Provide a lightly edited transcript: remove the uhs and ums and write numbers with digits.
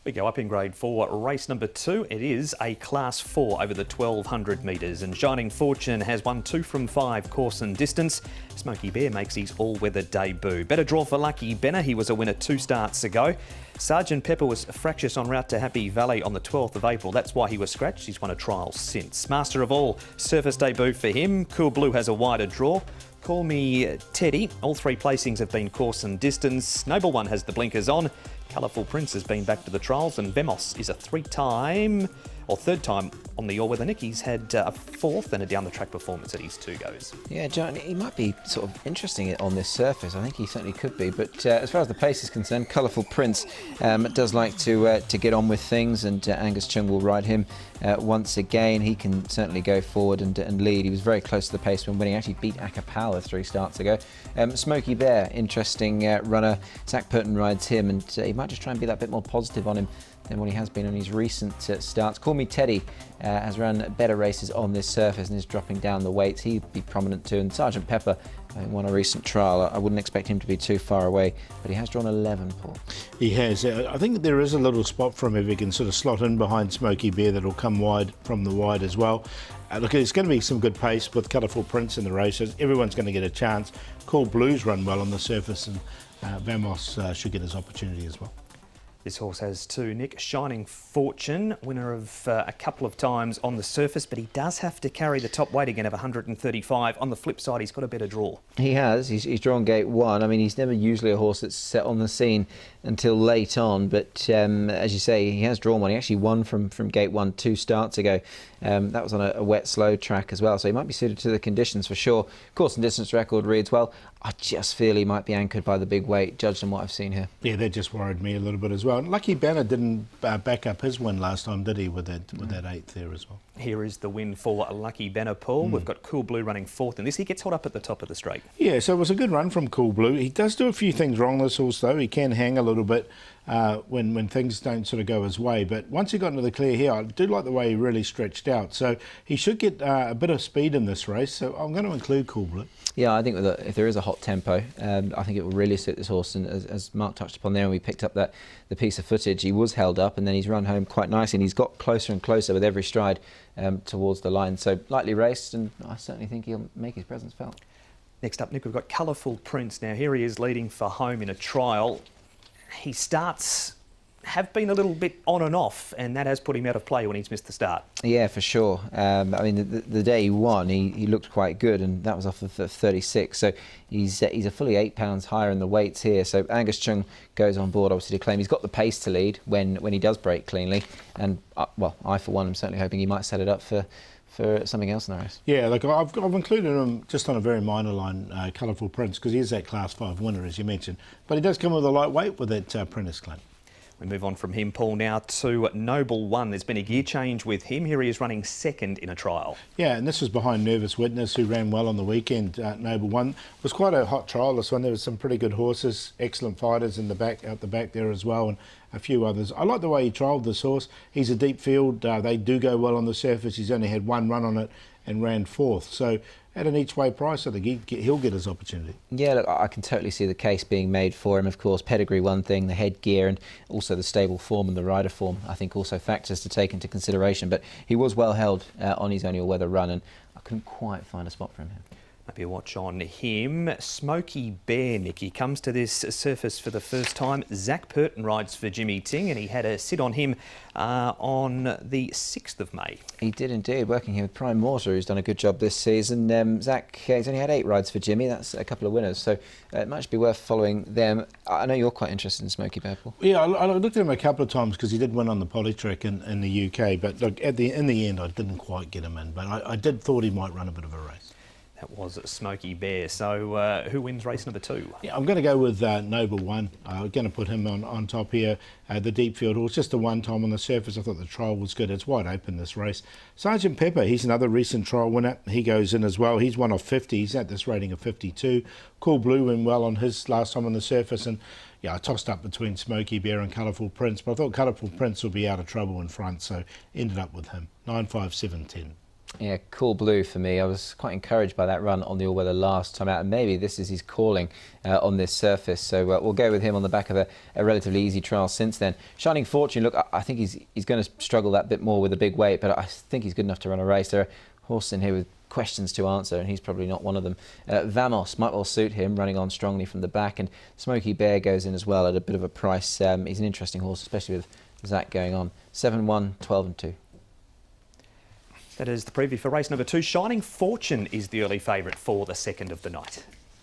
We go up in grade 4, race number 2. It is a Class 4 over the 1200 metres, and Shining Fortune has won 2 from 5 course and distance. Smoky Bear makes his all-weather debut. Better draw for Lucky Benner. He was a winner 2 starts ago. Sergeant Pepper was fractious en route to Happy Valley on the 12th of April. That's why he was scratched. He's won a trial since. Master of All, surface debut for him. Cool Blue has a wider draw. Call Me Teddy. All 3 placings have been course and distance. Noble One has the blinkers on. Colourful Prince has been back to the trials, and Vemos is a third time on the all-weather Nick. He's had a 4th and a down-the-track performance at his 2 goes. Yeah, John, he might be sort of interesting on this surface. I think he certainly could be. But as far as the pace is concerned, Colourful Prince does like to get on with things, and Angus Chung will ride him once again. He can certainly go forward and lead. He was very close to the pace when winning. Actually beat Acapella 3 starts ago. Smoky Bear, interesting runner. Zach Purton rides him, and he might just try and be that bit more positive on him than what he has been on his recent starts. Call Me Teddy has run better races on this surface and is dropping down the weights. He'd be prominent too. And Sergeant Pepper won a recent trial. I wouldn't expect him to be too far away, but he has drawn 11, Paul. He has. I think there is a little spot for him if he can sort of slot in behind Smoky Bear that'll come wide from the wide as well. Look, it's going to be some good pace with Colourful Prince in the races. Everyone's going to get a chance. Cool Blues run well on the surface, and Vamos should get his opportunity as well. This horse has 2, Nick. Shining Fortune, winner of a couple of times on the surface, but he does have to carry the top weight again of 135. On the flip side, he's got a better draw. He has. He's drawn gate 1. I mean, he's never usually a horse that's set on the scene until late on, but as you say, he has drawn one. He actually won from gate 1 2 starts ago. That was on a wet, slow track as well, so he might be suited to the conditions for sure. Course and distance record reads well. I just feel he might be anchored by the big weight, judged on what I've seen here. Yeah, that just worried me a little bit as well. And Lucky Banner didn't back up his win last time, did he, with that 8th there as well? Here is the win for Lucky Banner, Paul. We've got Cool Blue running 4th in this. He gets held up at the top of the straight. Yeah, so it was a good run from Cool Blue. He does do a few things wrong, this horse, though. He can hang a little bit when things don't sort of go his way. But once he got into the clear here, I do like the way he really stretched out. So he should get a bit of speed in this race. So I'm going to include Cool Blue. Yeah, I think if there is a hot tempo, I think it will really suit this horse. And as Mark touched upon there, when we picked up the piece of footage, he was held up and then he's run home quite nicely, and he's got closer and closer with every stride towards the line. So lightly raced, and I certainly think he'll make his presence felt. Next up, Nick, we've got Colourful Prince. Now, here he is leading for home in a trial. His starts have been a little bit on and off, and that has put him out of play when he's missed the start. Yeah, for sure. I mean, the day he won, he looked quite good, and that was off of 36. So he's a fully 8 pounds higher in the weights here. So Angus Chung goes on board, obviously, to claim he's got the pace to lead when he does break cleanly. And well, I for one am certainly hoping he might set it up for something else in the race. Yeah, look, I've included him just on a very minor line, Colourful Prince, because he is that Class 5 winner, as you mentioned. But he does come with a lightweight with that Apprentice claim. We move on from him, Paul, now to Noble One. There's been a gear change with him. Here he is running 2nd in a trial. Yeah, and this was behind Nervous Witness, who ran well on the weekend. Noble One was quite a hot trial, this one. There was some pretty good horses, excellent fighters in the back, out the back there as well, and a few others. I like the way he trialled this horse. He's a deep field. They do go well on the surface. He's only had 1 run on it and ran 4th. So at an each-way price, I think he'll get his opportunity. Yeah, look, I can totally see the case being made for him. Of course, pedigree one thing, the headgear, and also the stable form and the rider form, I think also factors to take into consideration. But he was well held on his only all-weather run, and I couldn't quite find a spot for him here. Maybe a watch on him. Smoky Bear, Nick. He comes to this surface for the first time. Zach Purton rides for Jimmy Ting, and he had a sit on him on the 6th of May. He did indeed, working here with Prime Mortar, who's done a good job this season. Zach, he's only had 8 rides for Jimmy. That's a couple of winners, so it might be worth following them. I know you're quite interested in Smoky Bear, Paul. Yeah, I looked at him a couple of times because he did win on the Polytrack in the UK, but look, in the end, I didn't quite get him in, but I did thought he might run a bit of a race. That was Smoky Bear. So who wins race number 2? Yeah, I'm going to go with Noble One. I'm going to put him on top here. The deep field horse, just the 1 time on the surface. I thought the trial was good. It's wide open, this race. Sergeant Pepper, he's another recent trial winner. He goes in as well. He's one of 50. He's at this rating of 52. Cool Blue went well on his last time on the surface. And yeah, I tossed up between Smoky Bear and Colourful Prince, but I thought Colourful Prince would be out of trouble in front, so ended up with him. 9, 5, 7, 10. Yeah, cool blue for me. I was quite encouraged by that run on the all-weather last time out, and maybe this is his calling on this surface. So we'll go with him on the back of a relatively easy trial since then. Shining Fortune, look, I think he's going to struggle that bit more with a big weight, but I think he's good enough to run a race. There are horses in here with questions to answer, and he's probably not one of them. Vamos might well suit him, running on strongly from the back, and Smoky Bear goes in as well at a bit of a price. He's an interesting horse, especially with Zach going on. 7-1, 12 and 2. That is the preview for race number 2. Shining Fortune is the early favourite for the second of the night.